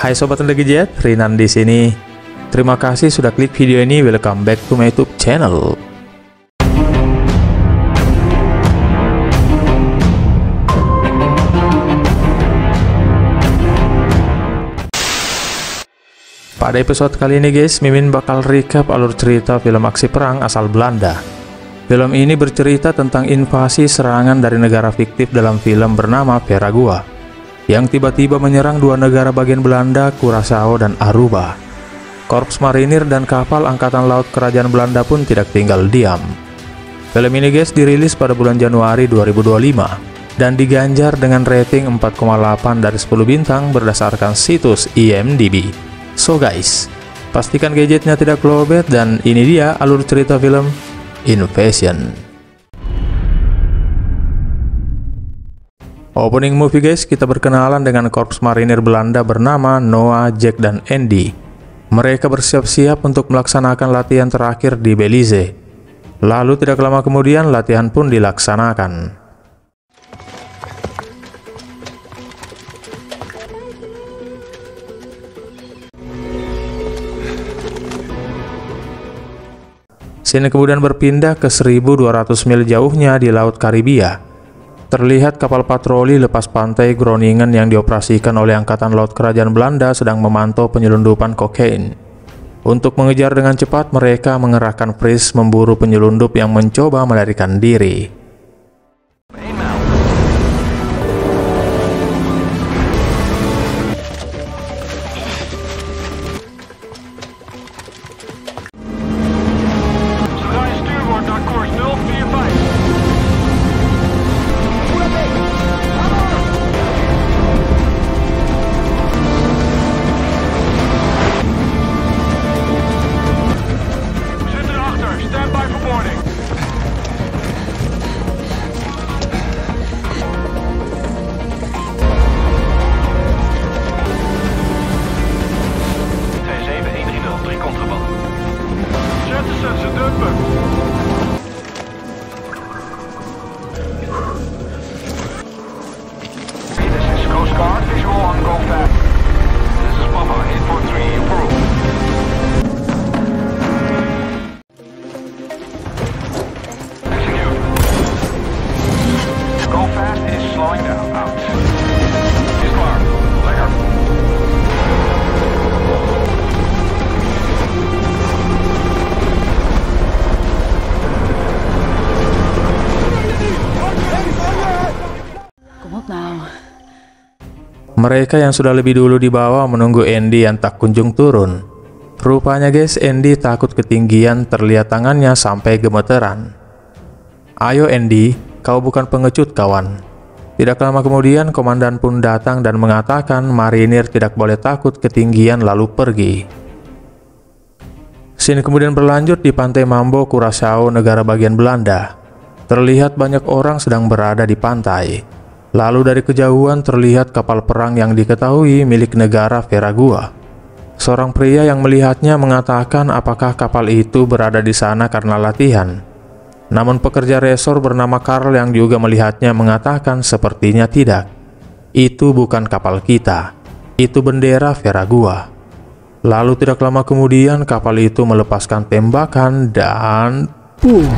Hai sobat Gadget, Rinan di sini. Terima kasih sudah klik video ini. Welcome back to my YouTube channel. Pada episode kali ini guys, Mimin bakal recap alur cerita film aksi perang asal Belanda. Film ini bercerita tentang invasi serangan dari negara fiktif dalam film bernama Veragua, yang tiba-tiba menyerang dua negara bagian Belanda, Curaçao dan Aruba. Korps marinir dan kapal angkatan laut kerajaan Belanda pun tidak tinggal diam. Film ini guys dirilis pada bulan Januari 2025 dan diganjar dengan rating 4,8 dari 10 bintang berdasarkan situs IMDb. So guys, pastikan gadgetnya tidak lowbat dan ini dia alur cerita film Invasion. Opening movie guys, kita berkenalan dengan korps marinir Belanda bernama Noah, Jack, dan Andy. Mereka bersiap-siap untuk melaksanakan latihan terakhir di Belize. Lalu tidak lama kemudian latihan pun dilaksanakan. Scene kemudian berpindah ke 1200 mil jauhnya di Laut Karibia. Terlihat kapal patroli lepas pantai Groningen yang dioperasikan oleh Angkatan Laut Kerajaan Belanda sedang memantau penyelundupan kokain. Untuk mengejar dengan cepat, mereka mengerahkan Fris memburu penyelundup yang mencoba melarikan diri. Mereka yang sudah lebih dulu dibawa menunggu Andy yang tak kunjung turun. Rupanya guys, Andy takut ketinggian, terlihat tangannya sampai gemeteran. Ayo Andy, kau bukan pengecut kawan. Tidak lama kemudian komandan pun datang dan mengatakan marinir tidak boleh takut ketinggian lalu pergi. Scene kemudian berlanjut di pantai Mambo, Curaçao, negara bagian Belanda. Terlihat banyak orang sedang berada di pantai. Lalu dari kejauhan terlihat kapal perang yang diketahui milik negara Veragua. Seorang pria yang melihatnya mengatakan apakah kapal itu berada di sana karena latihan. Namun pekerja resor bernama Karl yang juga melihatnya mengatakan sepertinya tidak. Itu bukan kapal kita, itu bendera Veragua. Lalu tidak lama kemudian kapal itu melepaskan tembakan dan boom.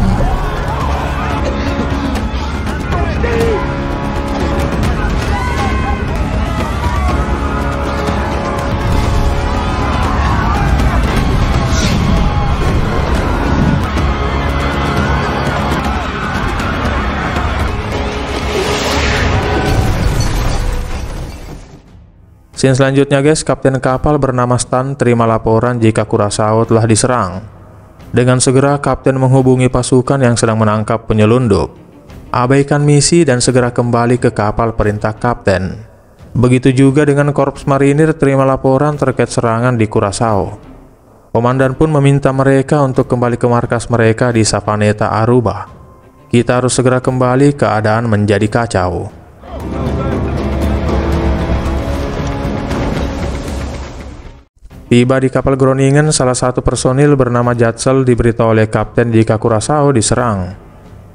Scene selanjutnya guys, kapten kapal bernama Stan terima laporan jika Curaçao telah diserang. Dengan segera kapten menghubungi pasukan yang sedang menangkap penyelundup. Abaikan misi dan segera kembali ke kapal perintah kapten. Begitu juga dengan korps marinir terima laporan terkait serangan di Curaçao. Komandan pun meminta mereka untuk kembali ke markas mereka di Savaneta, Aruba. Kita harus segera kembali, keadaan menjadi kacau. Tiba di kapal Groningen, salah satu personil bernama Jatsel diberitahu oleh kapten jika Curaçao diserang.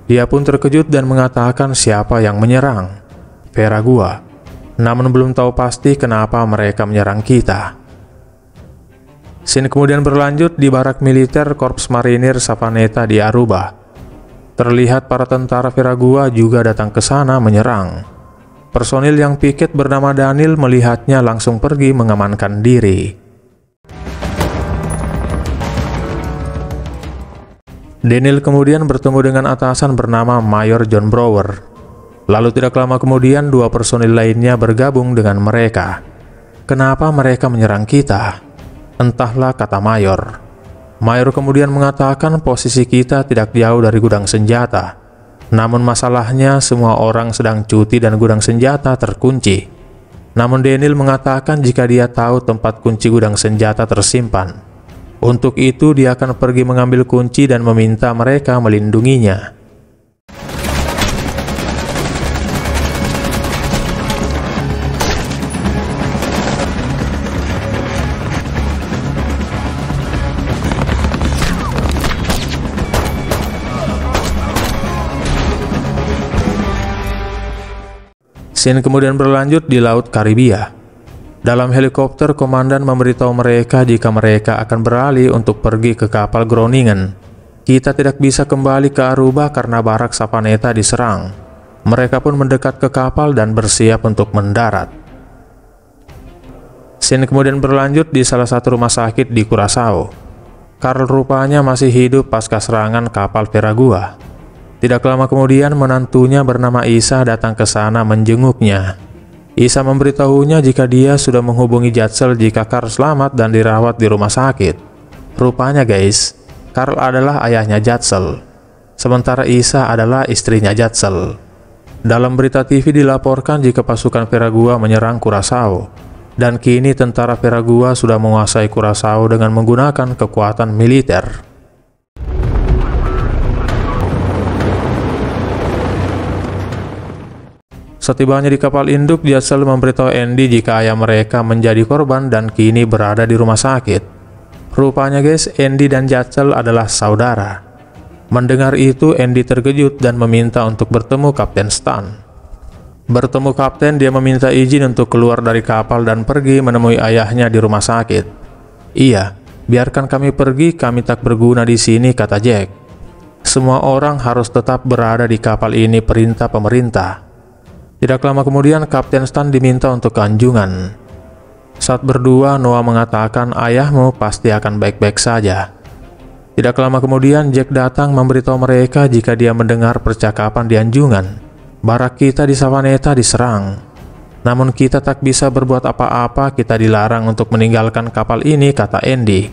Dia pun terkejut dan mengatakan siapa yang menyerang. Veragua. namun belum tahu pasti kenapa mereka menyerang kita. Scene kemudian berlanjut di barak militer Korps Marinir Savaneta di Aruba. Terlihat para tentara Veragua juga datang ke sana menyerang. Personil yang piket bernama Daniel melihatnya langsung pergi mengamankan diri. Daniel kemudian bertemu dengan atasan bernama Mayor John Brower. Lalu tidak lama kemudian dua personil lainnya bergabung dengan mereka. Kenapa mereka menyerang kita? Entahlah, kata Mayor. Mayor kemudian mengatakan posisi kita tidak jauh dari gudang senjata. Namun masalahnya semua orang sedang cuti dan gudang senjata terkunci. Namun Daniel mengatakan jika dia tahu tempat kunci gudang senjata tersimpan. Untuk itu dia akan pergi mengambil kunci dan meminta mereka melindunginya. Scene kemudian berlanjut di Laut Karibia. Dalam helikopter, komandan memberitahu mereka jika mereka akan beralih untuk pergi ke kapal Groningen. Kita tidak bisa kembali ke Aruba karena barak Savaneta diserang. Mereka pun mendekat ke kapal dan bersiap untuk mendarat. Scene kemudian berlanjut di salah satu rumah sakit di Curaçao. Karl rupanya masih hidup pasca serangan kapal Veragua. Tidak lama kemudian menantunya bernama Isa datang ke sana menjenguknya. Isa memberitahunya jika dia sudah menghubungi Jatzel jika Karl selamat dan dirawat di rumah sakit. Rupanya guys, Karl adalah ayahnya Jatzel, sementara Isa adalah istrinya Jatzel. Dalam berita TV dilaporkan jika pasukan Veragua menyerang Curaçao, dan kini tentara Veragua sudah menguasai Curaçao dengan menggunakan kekuatan militer. Setibanya di kapal induk, Jatzel memberitahu Andy jika ayah mereka menjadi korban dan kini berada di rumah sakit. Rupanya guys, Andy dan Jatzel adalah saudara. Mendengar itu, Andy terkejut dan meminta untuk bertemu Kapten Stan. Bertemu kapten, dia meminta izin untuk keluar dari kapal dan pergi menemui ayahnya di rumah sakit. Iya, biarkan kami pergi, kami tak berguna di sini, kata Jack. Semua orang harus tetap berada di kapal ini, perintah pemerintah. Tidak lama kemudian Kapten Stan diminta untuk ke anjungan. Saat berdua, Noah mengatakan ayahmu pasti akan baik-baik saja. Tidak lama kemudian Jack datang memberitahu mereka jika dia mendengar percakapan di anjungan. Barak kita di Savaneta diserang. Namun kita tak bisa berbuat apa-apa, kita dilarang untuk meninggalkan kapal ini, kata Andy.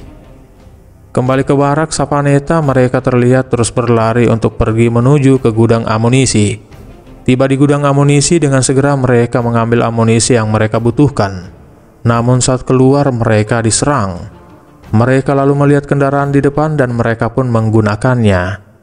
Kembali ke barak Savaneta, mereka terlihat terus berlari untuk pergi menuju ke gudang amunisi. Tiba di gudang amunisi, dengan segera mereka mengambil amunisi yang mereka butuhkan. Namun saat keluar mereka diserang. Mereka lalu melihat kendaraan di depan dan mereka pun menggunakannya.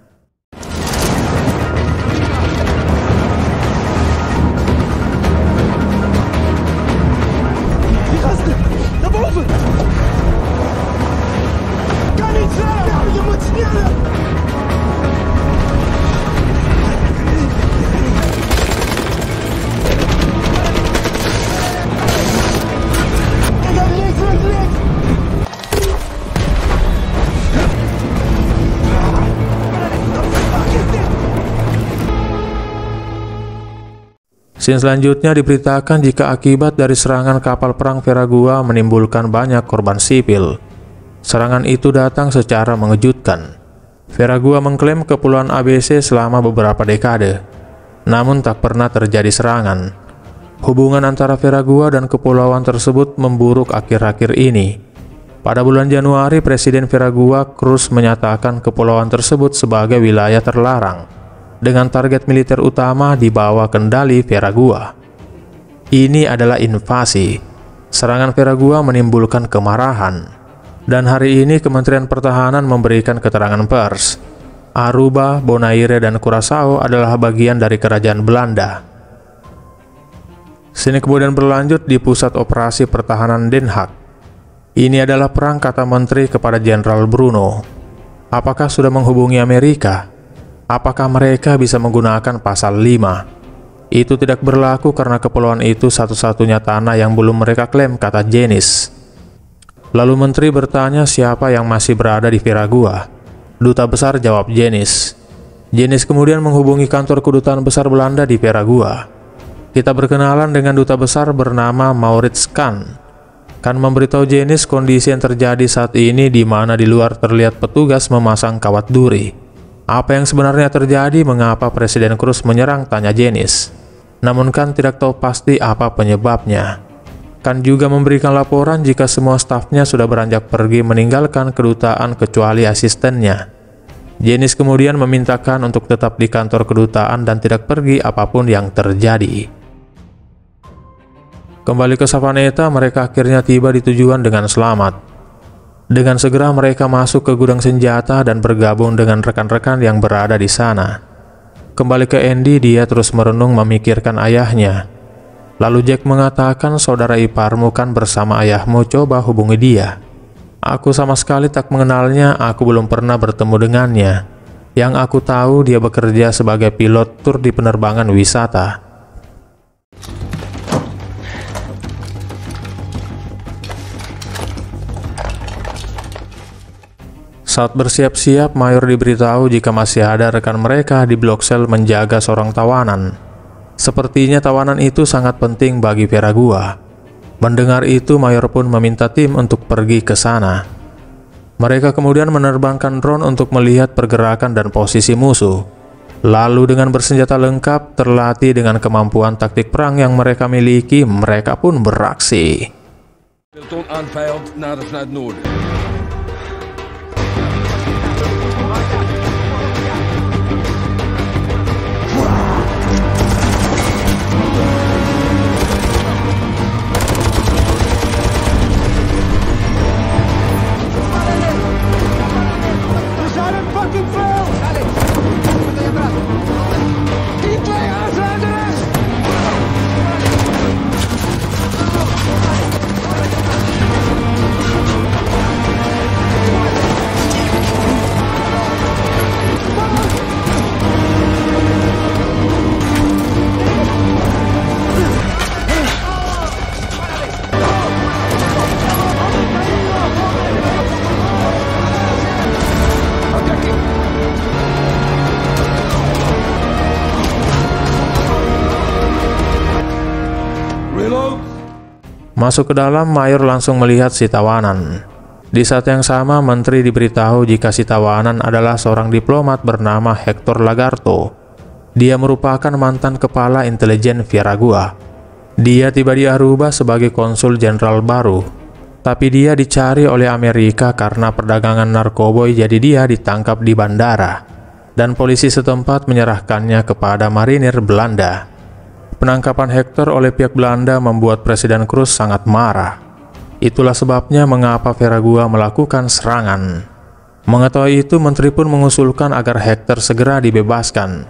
Scene selanjutnya diberitakan jika akibat dari serangan kapal perang Veragua menimbulkan banyak korban sipil. Serangan itu datang secara mengejutkan. Veragua mengklaim kepulauan ABC selama beberapa dekade, namun tak pernah terjadi serangan. Hubungan antara Veragua dan kepulauan tersebut memburuk akhir-akhir ini. Pada bulan Januari, Presiden Veragua Cruz menyatakan kepulauan tersebut sebagai wilayah terlarang, dengan target militer utama di bawah kendali Veragua. Ini adalah invasi. Serangan Veragua menimbulkan kemarahan. Dan hari ini Kementerian Pertahanan memberikan keterangan pers. Aruba, Bonaire, dan Curaçao adalah bagian dari kerajaan Belanda. Sini kemudian berlanjut di Pusat Operasi Pertahanan Den Haag. Ini adalah perang, kata Menteri kepada Jenderal Bruno. Apakah sudah menghubungi Amerika? Apakah mereka bisa menggunakan pasal 5? Itu tidak berlaku karena kepulauan itu satu-satunya tanah yang belum mereka klaim, kata Janice. Lalu menteri bertanya siapa yang masih berada di Veragua. Duta besar, jawab Janice. Janice kemudian menghubungi kantor kedutaan besar Belanda di Veragua. Kita berkenalan dengan duta besar bernama Maurits Kahn. Kahn memberitahu Janice kondisi yang terjadi saat ini, di mana di luar terlihat petugas memasang kawat duri. Apa yang sebenarnya terjadi, mengapa Presiden Cruz menyerang, tanya Janice. Namun Kahn tidak tahu pasti apa penyebabnya. Kahn juga memberikan laporan jika semua stafnya sudah beranjak pergi meninggalkan kedutaan kecuali asistennya. Janice kemudian meminta Kahn untuk tetap di kantor kedutaan dan tidak pergi apapun yang terjadi. Kembali ke Savaneta, mereka akhirnya tiba di tujuan dengan selamat. Dengan segera mereka masuk ke gudang senjata dan bergabung dengan rekan-rekan yang berada di sana. Kembali ke Andy, dia terus merenung memikirkan ayahnya. Lalu Jack mengatakan, saudara iparmu kan bersama ayahmu, coba hubungi dia. Aku sama sekali tak mengenalnya, aku belum pernah bertemu dengannya. Yang aku tahu dia bekerja sebagai pilot tur di penerbangan wisata. Saat bersiap-siap, Mayor diberitahu jika masih ada rekan mereka di blok sel menjaga seorang tawanan. Sepertinya tawanan itu sangat penting bagi Veragua. Mendengar itu, Mayor pun meminta tim untuk pergi ke sana. Mereka kemudian menerbangkan drone untuk melihat pergerakan dan posisi musuh. Lalu dengan bersenjata lengkap, terlatih dengan kemampuan taktik perang yang mereka miliki, mereka pun beraksi. Masuk ke dalam, Mayor langsung melihat si tawanan. Di saat yang sama, menteri diberitahu jika si tawanan adalah seorang diplomat bernama Hector Lagarto. Dia merupakan mantan kepala intelijen Veragua. Dia tiba di Aruba sebagai konsul jenderal baru. Tapi dia dicari oleh Amerika karena perdagangan narkoboy, jadi dia ditangkap di bandara. Dan polisi setempat menyerahkannya kepada marinir Belanda. Penangkapan Hector oleh pihak Belanda membuat Presiden Cruz sangat marah. Itulah sebabnya mengapa Veragua melakukan serangan. Mengetahui itu, menteri pun mengusulkan agar Hector segera dibebaskan.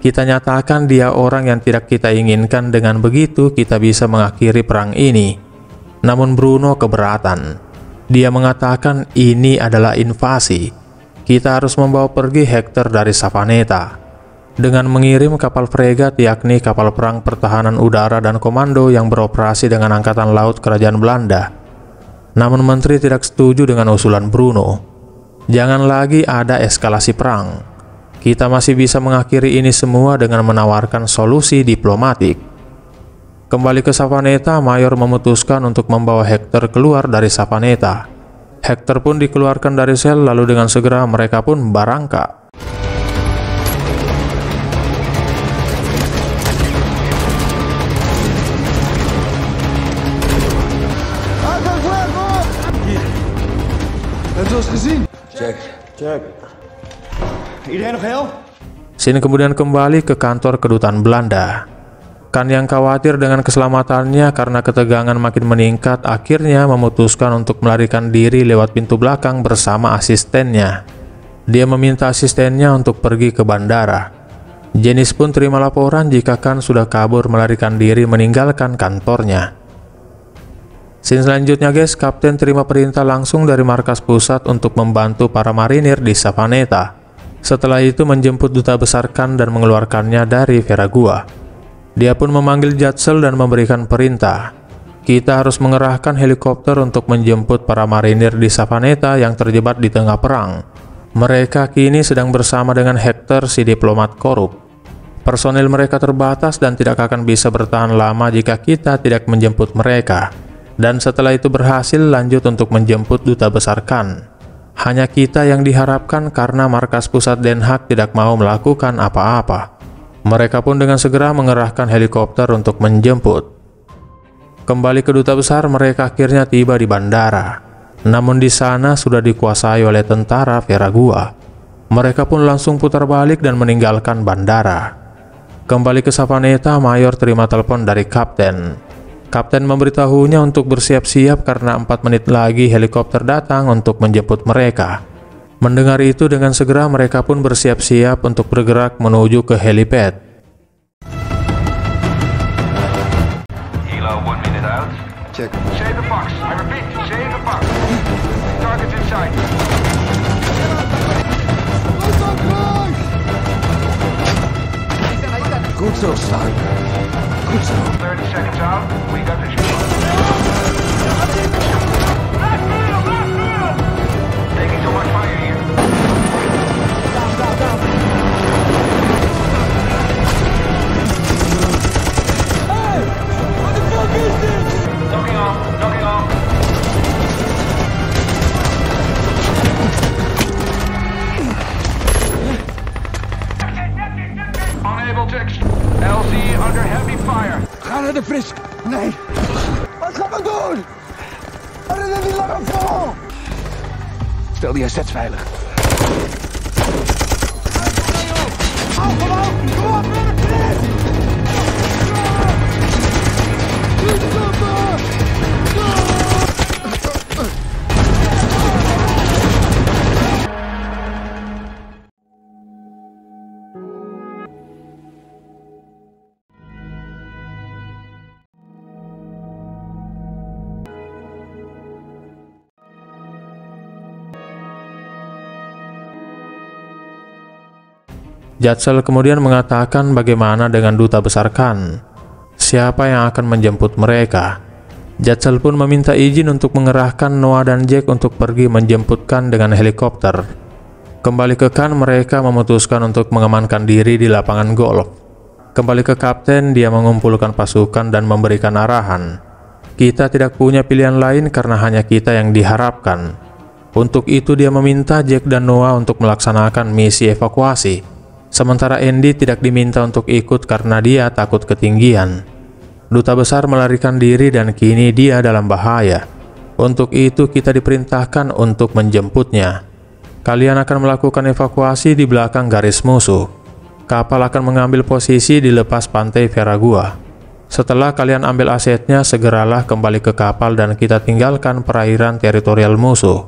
Kita nyatakan dia orang yang tidak kita inginkan, dengan begitu kita bisa mengakhiri perang ini. Namun Bruno keberatan. Dia mengatakan ini adalah invasi. Kita harus membawa pergi Hector dari Savaneta. Dengan mengirim kapal fregat, yakni kapal perang pertahanan udara dan komando yang beroperasi dengan angkatan laut kerajaan Belanda. Namun menteri tidak setuju dengan usulan Bruno. Jangan lagi ada eskalasi perang. Kita masih bisa mengakhiri ini semua dengan menawarkan solusi diplomatik. Kembali ke Savaneta, Mayor memutuskan untuk membawa Hector keluar dari Savaneta. Hector pun dikeluarkan dari sel, lalu dengan segera mereka pun berangkat. Cek. Iedereen nog heel? Scene kemudian kembali ke kantor kedutaan Belanda. Kahn yang khawatir dengan keselamatannya karena ketegangan makin meningkat, akhirnya memutuskan untuk melarikan diri lewat pintu belakang bersama asistennya. Dia meminta asistennya untuk pergi ke bandara. Janice pun terima laporan jika Kahn sudah kabur melarikan diri meninggalkan kantornya. Scene selanjutnya guys, Kapten terima perintah langsung dari markas pusat untuk membantu para marinir di Savaneta. Setelah itu menjemput duta besar Kahn dan mengeluarkannya dari Veragua. Dia pun memanggil Jatsel dan memberikan perintah. Kita harus mengerahkan helikopter untuk menjemput para marinir di Savaneta yang terjebak di tengah perang. Mereka kini sedang bersama dengan Hector, si diplomat korup. Personil mereka terbatas dan tidak akan bisa bertahan lama jika kita tidak menjemput mereka. Dan setelah itu berhasil lanjut untuk menjemput duta besar Khan. Hanya kita yang diharapkan karena markas pusat Den Haag tidak mau melakukan apa-apa. Mereka pun dengan segera mengerahkan helikopter untuk menjemput. Kembali ke duta besar, mereka akhirnya tiba di bandara. Namun di sana sudah dikuasai oleh tentara Veragua. Mereka pun langsung putar balik dan meninggalkan bandara. Kembali ke Savaneta, Mayor terima telepon dari Kapten. Kapten memberitahunya untuk bersiap-siap karena 4 menit lagi helikopter datang untuk menjemput mereka. Mendengar itu, dengan segera mereka pun bersiap-siap untuk bergerak menuju ke helipad. Check. Save the box. I repeat, save the box. Target's inside. Goed zo, Stan. Goed zo. 30 seconds out. We got this. Taking too much fire here. Hey! What the fuck is this? Knocking off. Knocking off. Unable to LZ under heavy fire. Ga naar de fris. Nee. Wat gaan we doen? We redden niet langer vol. Stel die assets veilig. Hou gewoon. Kom op, naar de fris. Jatsel kemudian mengatakan bagaimana dengan duta besar Khan. Siapa yang akan menjemput mereka? Jatsel pun meminta izin untuk mengerahkan Noah dan Jack untuk pergi menjemput Khan dengan helikopter. Kembali ke Khan, mereka memutuskan untuk mengamankan diri di lapangan golf. Kembali ke Kapten, dia mengumpulkan pasukan dan memberikan arahan. Kita tidak punya pilihan lain karena hanya kita yang diharapkan. Untuk itu dia meminta Jack dan Noah untuk melaksanakan misi evakuasi. Sementara Andy tidak diminta untuk ikut karena dia takut ketinggian. Duta besar melarikan diri dan kini dia dalam bahaya. Untuk itu kita diperintahkan untuk menjemputnya. Kalian akan melakukan evakuasi di belakang garis musuh. Kapal akan mengambil posisi di lepas pantai Veragua. Setelah kalian ambil asetnya, segeralah kembali ke kapal dan kita tinggalkan perairan teritorial musuh.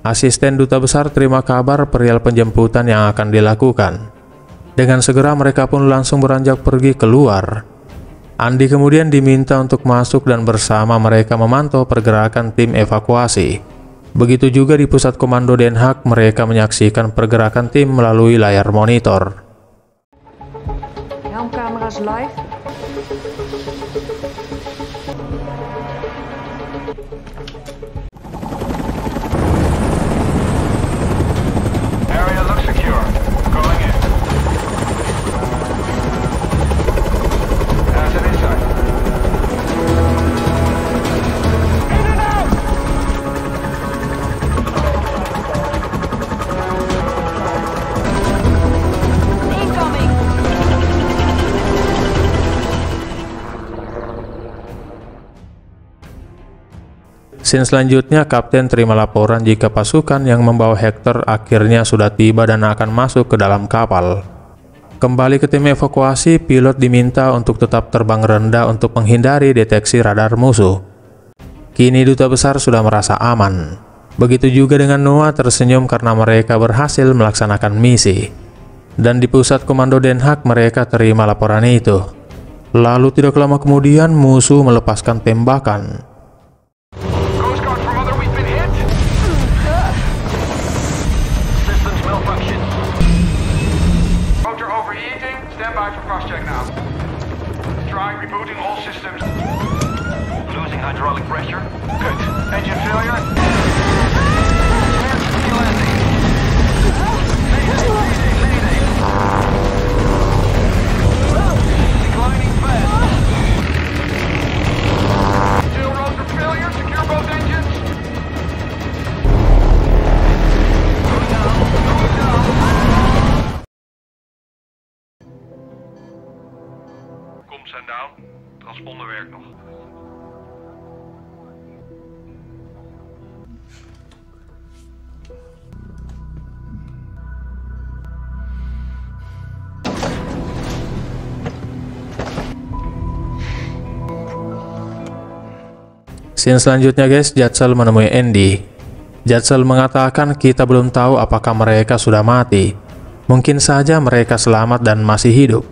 Asisten duta besar terima kabar perihal penjemputan yang akan dilakukan. Dengan segera mereka pun langsung beranjak pergi keluar. Andy kemudian diminta untuk masuk dan bersama mereka memantau pergerakan tim evakuasi. Begitu juga di pusat komando Den Haag, mereka menyaksikan pergerakan tim melalui layar monitor. Helmcamera's live. Area looks secure. Going in. Asset inside. In and out! Incoming! Scene selanjutnya, Kapten terima laporan jika pasukan yang membawa Hector akhirnya sudah tiba dan akan masuk ke dalam kapal. Kembali ke tim evakuasi, pilot diminta untuk tetap terbang rendah untuk menghindari deteksi radar musuh. Kini duta besar sudah merasa aman. Begitu juga dengan Noah tersenyum karena mereka berhasil melaksanakan misi. Dan di pusat komando Den Haag mereka terima laporan itu. Lalu tidak lama kemudian musuh melepaskan tembakan. Coast Guard from other, we've been hit. Systems malfunction. Motor overheating. Stand by for cross-check now. Trying rebooting all systems. Losing hydraulic pressure. Good. Engine failure. Emergency landing. Declining fast. Still rotor failure. Secure both engines. Going down. Going down. Kom zijn down. Transponder werkt nog. Scene selanjutnya guys, Jadsel menemui Andy. Jadsel mengatakan kita belum tahu apakah mereka sudah mati. Mungkin saja mereka selamat dan masih hidup.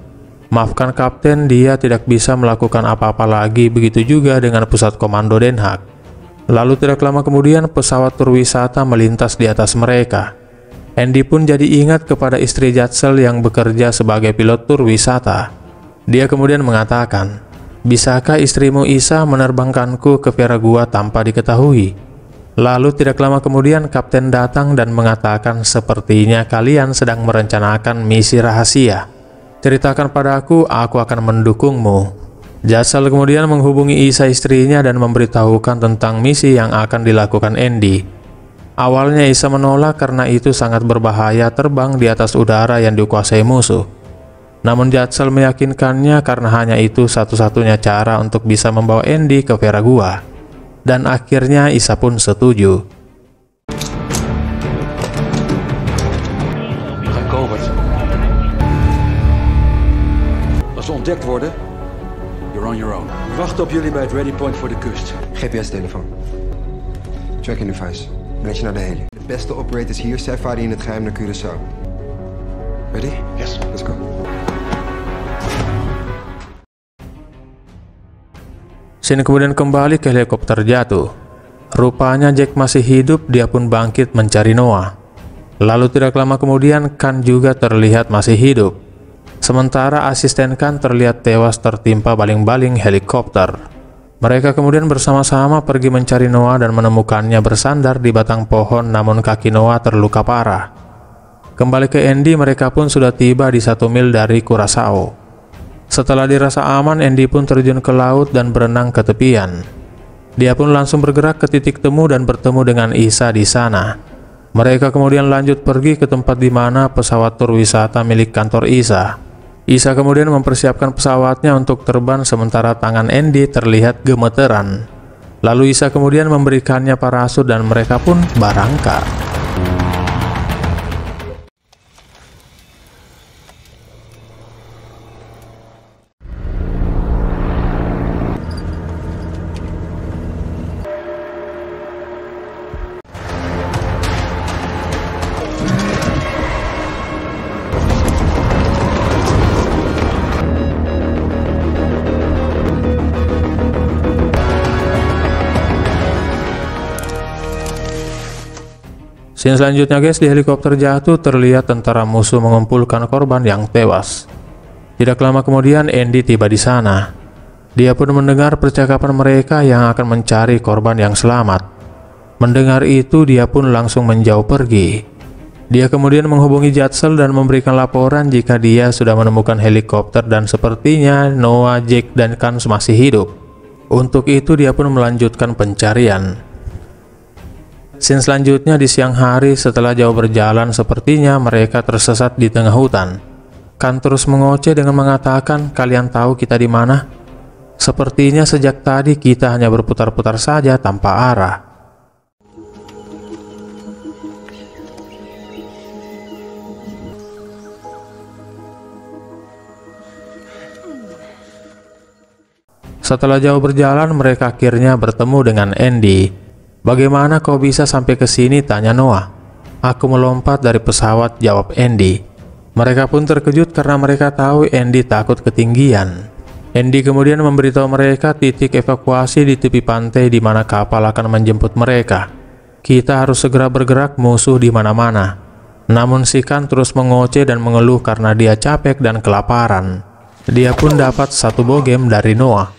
Maafkan Kapten, dia tidak bisa melakukan apa-apa lagi, begitu juga dengan pusat komando Den Haag. Lalu tidak lama kemudian pesawat tur wisata melintas di atas mereka. Andy pun jadi ingat kepada istri Jadsel yang bekerja sebagai pilot tur wisata. Dia kemudian mengatakan, "Bisakah istrimu Isa menerbangkanku ke Veragua tanpa diketahui?" Lalu tidak lama kemudian Kapten datang dan mengatakan, "Sepertinya kalian sedang merencanakan misi rahasia. Ceritakan padaku, aku akan mendukungmu." Jadsel kemudian menghubungi Isa istrinya dan memberitahukan tentang misi yang akan dilakukan Andy. Awalnya Isa menolak karena itu sangat berbahaya terbang di atas udara yang dikuasai musuh. Namun Jadsel meyakinkannya karena hanya itu satu-satunya cara untuk bisa membawa Andy ke Veragua. Dan akhirnya Isa pun setuju. We gaan Covert. Als we ontdekt worden, you're on your own. We wachten op jullie bij het ready point voor de kust. GPS-telefoon. Tracking device. Breng je naar de heli. De beste operators hier, zij varen in het geheim naar Curaçao. Ready? Yes. Let's go. Scene kemudian kembali ke helikopter jatuh. Rupanya Jack masih hidup, dia pun bangkit mencari Noah. Lalu tidak lama kemudian Khan juga terlihat masih hidup. Sementara asisten Khan terlihat tewas tertimpa baling-baling helikopter. Mereka kemudian bersama-sama pergi mencari Noah dan menemukannya bersandar di batang pohon, namun kaki Noah terluka parah. Kembali ke Andy, mereka pun sudah tiba di 1 mil dari Curaçao. Setelah dirasa aman, Andy pun terjun ke laut dan berenang ke tepian. Dia pun langsung bergerak ke titik temu dan bertemu dengan Isa di sana. Mereka kemudian lanjut pergi ke tempat di mana pesawat tur wisata milik kantor Isa. Isa kemudian mempersiapkan pesawatnya untuk terbang sementara tangan Andy terlihat gemeteran. Lalu Isa kemudian memberikannya parasut dan mereka pun berangkat. Scene selanjutnya guys, di helikopter jatuh terlihat tentara musuh mengumpulkan korban yang tewas. Tidak lama kemudian Andy tiba di sana. Dia pun mendengar percakapan mereka yang akan mencari korban yang selamat. Mendengar itu dia pun langsung menjauh pergi. Dia kemudian menghubungi Jadsel dan memberikan laporan jika dia sudah menemukan helikopter dan sepertinya Noah, Jack, dan Khan masih hidup. Untuk itu dia pun melanjutkan pencarian. Scene selanjutnya di siang hari, setelah jauh berjalan sepertinya mereka tersesat di tengah hutan. Khan terus mengoceh dengan mengatakan, "Kalian tahu kita di mana? Sepertinya sejak tadi kita hanya berputar-putar saja tanpa arah." Setelah jauh berjalan, mereka akhirnya bertemu dengan Andy. "Bagaimana kau bisa sampai ke sini?" tanya Noah. "Aku melompat dari pesawat," jawab Andy. Mereka pun terkejut karena mereka tahu Andy takut ketinggian. Andy kemudian memberitahu mereka titik evakuasi di tepi pantai di mana kapal akan menjemput mereka. "Kita harus segera bergerak, musuh di mana-mana." Namun si Khan terus mengoceh dan mengeluh karena dia capek dan kelaparan. Dia pun dapat satu bogem dari Noah.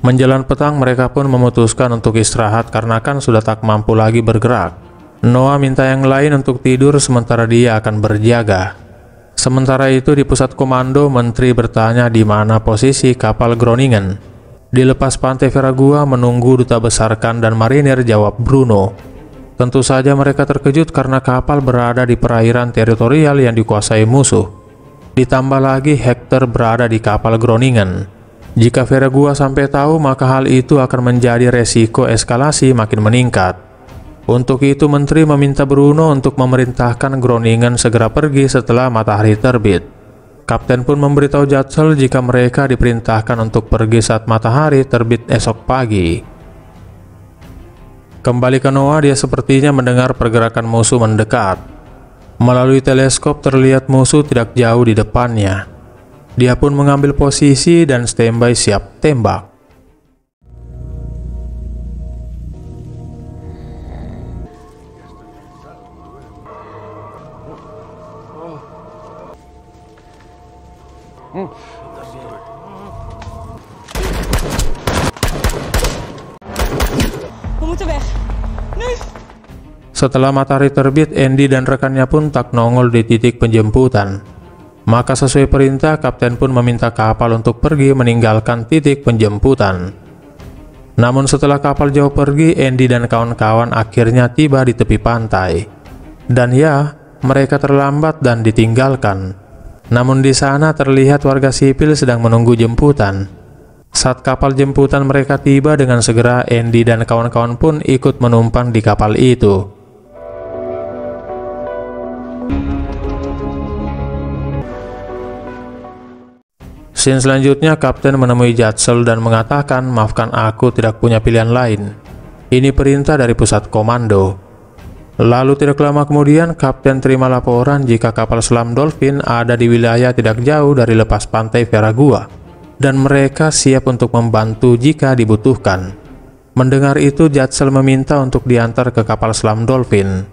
Menjelang petang, mereka pun memutuskan untuk istirahat karena kan sudah tak mampu lagi bergerak. Noah minta yang lain untuk tidur sementara dia akan berjaga. Sementara itu di pusat komando, menteri bertanya di mana posisi kapal Groningen. Di lepas pantai Veragua menunggu duta besar Khan dan marinir, jawab Bruno. Tentu saja mereka terkejut karena kapal berada di perairan teritorial yang dikuasai musuh. Ditambah lagi Hector berada di kapal Groningen. Jika Veragua sampai tahu, maka hal itu akan menjadi resiko eskalasi makin meningkat. Untuk itu, menteri meminta Bruno untuk memerintahkan Groningen segera pergi setelah matahari terbit. Kapten pun memberitahu Jatzel jika mereka diperintahkan untuk pergi saat matahari terbit esok pagi. Kembali ke Noah, dia sepertinya mendengar pergerakan musuh mendekat. Melalui teleskop terlihat musuh tidak jauh di depannya. Dia pun mengambil posisi dan standby siap tembak. Setelah matahari terbit, Andy dan rekannya pun tak nongol di titik penjemputan. Maka sesuai perintah, kapten pun meminta kapal untuk pergi meninggalkan titik penjemputan. Namun setelah kapal jauh pergi, Andy dan kawan-kawan akhirnya tiba di tepi pantai. Dan ya, mereka terlambat dan ditinggalkan. Namun di sana terlihat warga sipil sedang menunggu jemputan. Saat kapal jemputan mereka tiba, dengan segera Andy dan kawan-kawan pun ikut menumpang di kapal itu. Scene selanjutnya, kapten menemui Jatzel dan mengatakan, "Maafkan, aku tidak punya pilihan lain. Ini perintah dari pusat komando." Lalu tidak lama kemudian, kapten terima laporan jika kapal selam Dolphin ada di wilayah tidak jauh dari lepas pantai Veragua, dan mereka siap untuk membantu jika dibutuhkan. Mendengar itu, Jatzel meminta untuk diantar ke kapal selam Dolphin.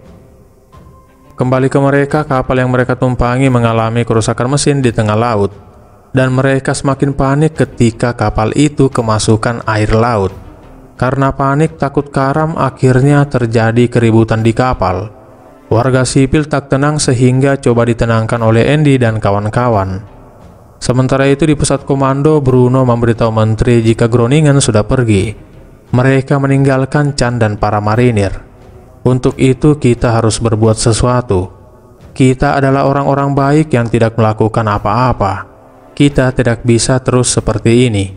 Kembali ke mereka, kapal yang mereka tumpangi mengalami kerusakan mesin di tengah laut. Dan mereka semakin panik ketika kapal itu kemasukan air laut. Karena panik takut karam, akhirnya terjadi keributan di kapal. Warga sipil tak tenang sehingga coba ditenangkan oleh Andy dan kawan-kawan. Sementara itu di pusat komando, Bruno memberitahu menteri jika Groningen sudah pergi. Mereka meninggalkan Khan dan para marinir. Untuk itu kita harus berbuat sesuatu. Kita adalah orang-orang baik yang tidak melakukan apa-apa. Kita tidak bisa terus seperti ini.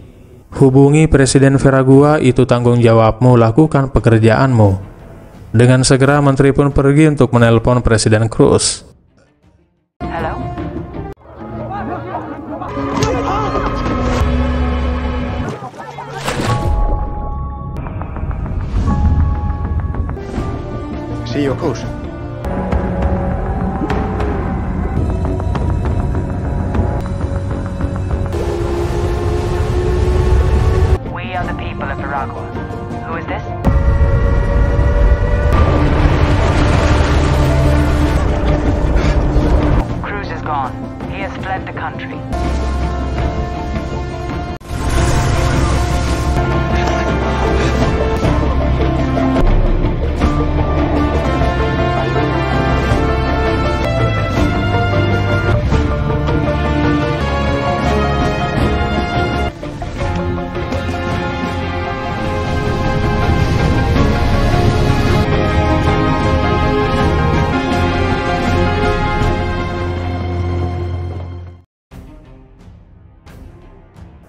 Hubungi Presiden Veragua, itu tanggung jawabmu, lakukan pekerjaanmu. Dengan segera menteri pun pergi untuk menelpon Presiden Cruz. Hello? See your course. Who is this? Cruz is gone. He has fled the country.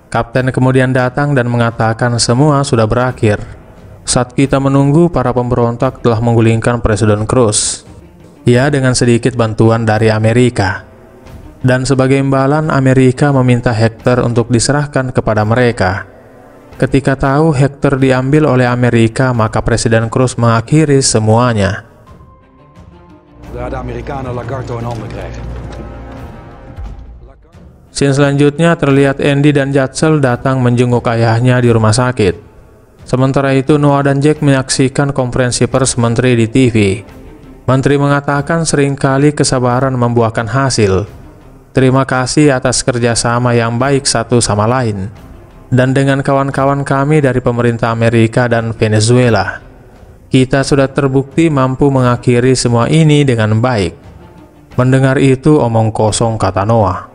Kapten kemudian datang dan mengatakan semua sudah berakhir. Saat kita menunggu, para pemberontak telah menggulingkan Presiden Cruz. Ya, dengan sedikit bantuan dari Amerika. Dan sebagai imbalan, Amerika meminta Hector untuk diserahkan kepada mereka. Ketika tahu Hector diambil oleh Amerika, maka Presiden Cruz mengakhiri semuanya. Zodra de Amerikanen Lagarto in handen krijgen. Scene selanjutnya terlihat Andy dan Jatzel datang menjenguk ayahnya di rumah sakit. Sementara itu, Noah dan Jack menyaksikan konferensi pers menteri di TV. Menteri mengatakan seringkali kesabaran membuahkan hasil. Terima kasih atas kerjasama yang baik satu sama lain. Dan dengan kawan-kawan kami dari pemerintah Amerika dan Venezuela, kita sudah terbukti mampu mengakhiri semua ini dengan baik. Mendengar itu omong kosong, kata Noah.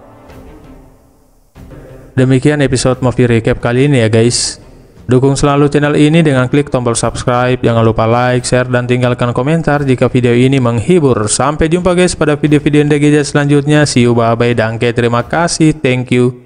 Demikian episode movie recap kali ini ya guys. Dukung selalu channel ini dengan klik tombol subscribe, jangan lupa like, share, dan tinggalkan komentar jika video ini menghibur. Sampai jumpa guys pada video-video gadget selanjutnya. See you, bye-bye, danke, terima kasih, thank you.